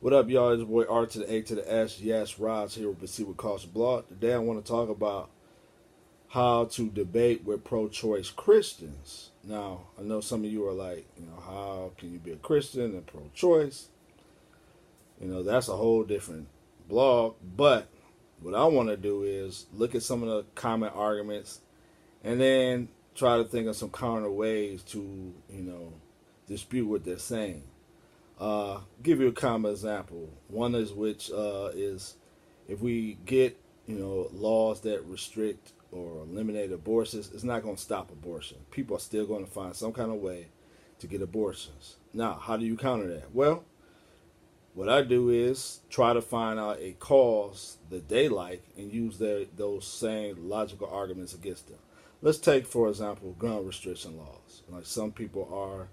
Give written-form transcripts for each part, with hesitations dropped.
What up, y'all? It's your boy R to the A to the S. Yes, Rod's here with See What Costs Blog. Today I want to talk about how to debate with pro-choice Christians. Now, I know some of you are like, how can you be a Christian and pro-choice? That's a whole different blog. But what I want to do is look at some of the common arguments and then try to think of some counter ways to, dispute what they're saying. Give you a common example. One is which is if we get laws that restrict or eliminate abortions, it's not going to stop abortion. People are still going to find some kind of way to get abortions. Now, how do you counter that? Well, what I do is try to find out a cause that they like and use those same logical arguments against them. Let's take, for example, gun restriction laws. Like some people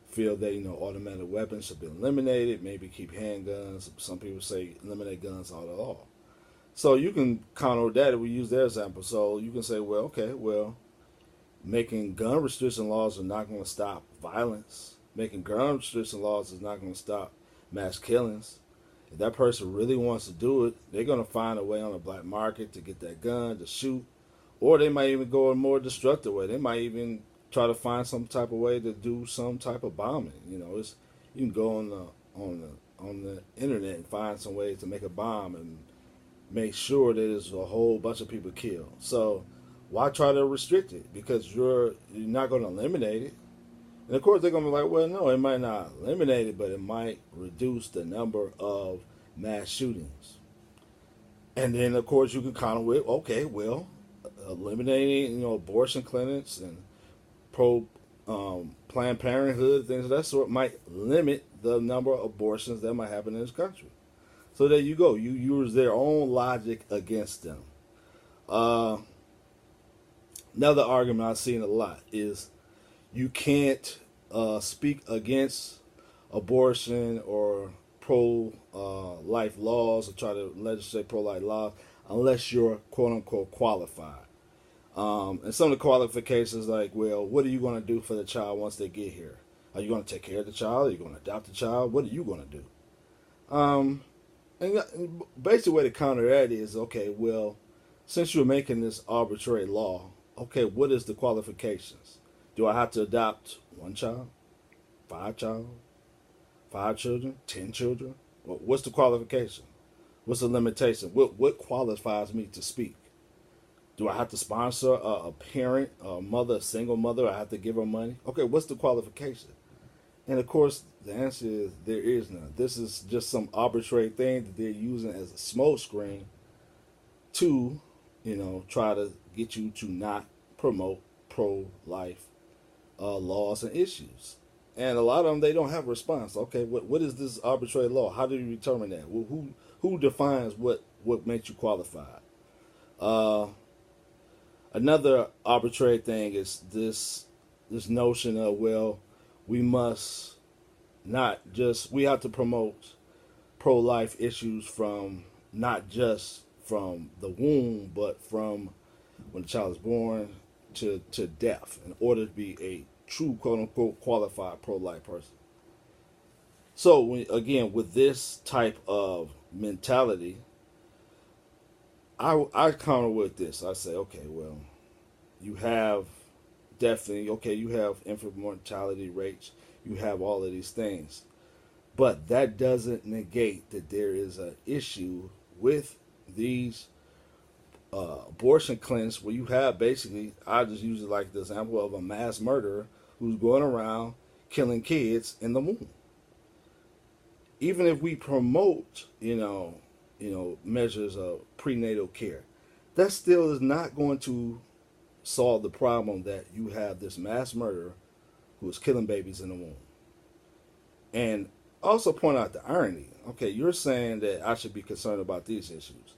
feel that automatic weapons should be eliminated, maybe keep handguns. Some people say eliminate guns out of all. So you can counter that if we use their example. So you can say, well, okay, making gun restriction laws are not going to stop violence. Making gun restriction laws is not going to stop mass killings. If that person really wants to do it, they're going to find a way on the black market to get that gun to shoot, or they might even go a more destructive way. They might even try to find some type of way to do some type of bombing. You can go on the internet and find some ways to make a bomb and make sure that there's a whole bunch of people killed. So why try to restrict it? Because you're not going to eliminate it. And of course they're going to be like, well, no, it might not eliminate it, but it might reduce the number of mass shootings. And then of course you can counter with, okay, well, eliminating abortion clinics and pro Planned Parenthood, things of that sort, might limit the number of abortions that might happen in this country. So there you go. You use their own logic against them. Another argument I've seen a lot is you can't speak against abortion or pro-life laws or try to legislate pro-life laws unless you're quote-unquote qualified. And some of the qualifications like, well, what are you going to do for the child once they get here? Are you going to take care of the child? Are you going to adopt the child? What are you going to do? And basically the way to counter that is, okay, well, since you're making this arbitrary law, okay, what is the qualifications? Do I have to adopt one child, five children, 10 children? What's the qualification? What's the limitation? What qualifies me to speak? Do I have to sponsor a parent, a mother, a single mother? I have to give her money? Okay, what's the qualification? And of course, the answer is there is none. This is just some arbitrary thing that they're using as a smokescreen to, try to get you to not promote pro-life laws and issues. And a lot of them, they don't have a response. Okay, what is this arbitrary law? How do you determine that? Well, who defines what makes you qualified? Another arbitrary thing is this notion of, well, we must not just, we have to promote pro-life issues from not just from the womb, but from when the child is born to death in order to be a true quote-unquote qualified pro-life person. So again, with this type of mentality, I counter with this. I say, okay, well, you have definitely, okay, you have infant mortality rates, you have all of these things. But that doesn't negate that there is an issue with these abortion clinics where you have basically, I just use it like the example of a mass murderer who's going around killing kids in the womb. Even if we promote, measures of prenatal care, that still is not going to solve the problem that you have this mass murderer who is killing babies in the womb. And also point out the irony. Okay, you're saying that I should be concerned about these issues.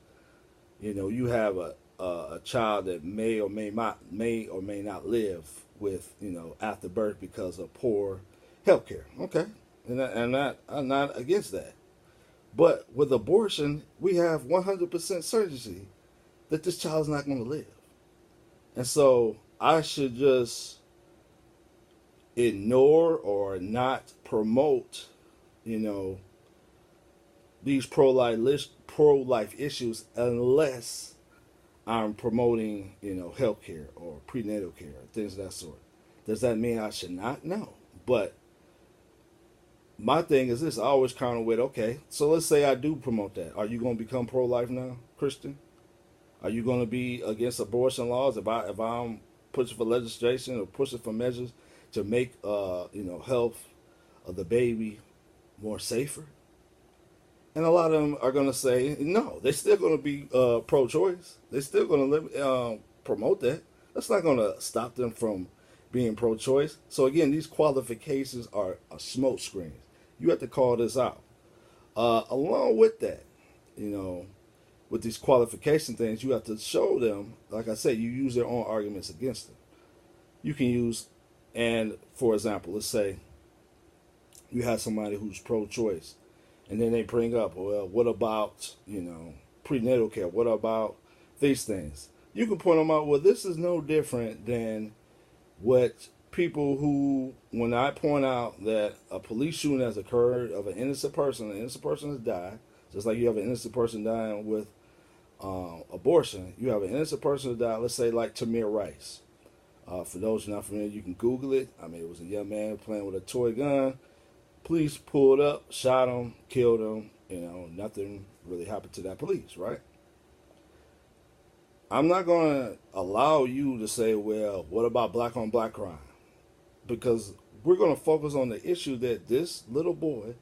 You have a child that may or may not live with after birth because of poor health care. Okay, and I'm not against that. But with abortion, we have 100% certainty that this child is not going to live. And so I should just ignore or not promote, these pro-life issues unless I'm promoting, healthcare or prenatal care, things of that sort. Does that mean I should not? No. But my thing is this: I always counter with, okay, so let's say I do promote that. Are you going to become pro-life now, Christian? Are you going to be against abortion laws if I'm pushing for legislation or pushing for measures to make health of the baby more safer? And a lot of them are going to say no. They're still going to be pro-choice. They're still going to promote that. That's not going to stop them from being pro-choice. So again, these qualifications are a smoke screen. You have to call this out. Along with that, with these qualification things, you have to show them, like I said, you use their own arguments against them. You can use, and for example, let's say you have somebody who's pro-choice, and then they bring up, well, what about, prenatal care? What about these things? You can point them out, well, this is no different than what people who, when I point out that a police shooting has occurred of an innocent person has died, just like you have an innocent person dying with abortion, you have an innocent person who died, let's say like Tamir Rice. For those who are not familiar, you can Google it. I mean, it was a young man playing with a toy gun. Police pulled up, shot him, killed him. Nothing really happened to that police, right? I'm not going to allow you to say, well, what about black on black crime? Because we're going to focus on the issue that this little boy,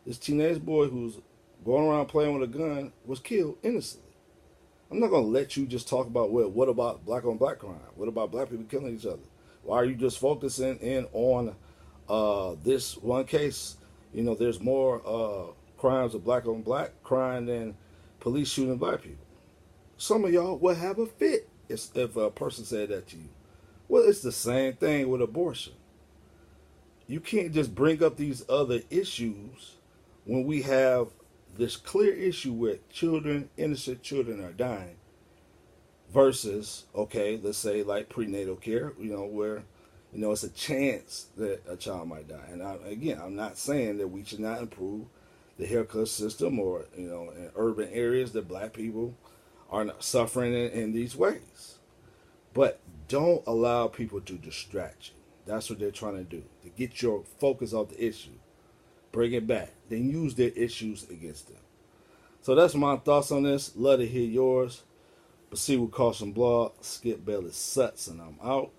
this teenage boy who's going around playing with a gun, was killed innocently. I'm not going to let you just talk about, well, what about black on black crime? What about black people killing each other? Why are you just focusing in on this one case? There's more crimes of black on black crime than police shooting black people. Some of y'all will have a fit if a person said that to you. Well, it's the same thing with abortion. You can't just bring up these other issues when we have this clear issue with innocent children are dying, versus, okay, let's say like prenatal care, where, it's a chance that a child might die. And I'm not saying that we should not improve the healthcare system or, in urban areas that black people are not suffering in these ways. But don't allow people to distract you. That's what they're trying to do, to get your focus off the issue. Bring it back. Then use their issues against them. So that's my thoughts on this. Love to hear yours. But see what Caution Blog. Skip Bailey Sutts, and I'm out.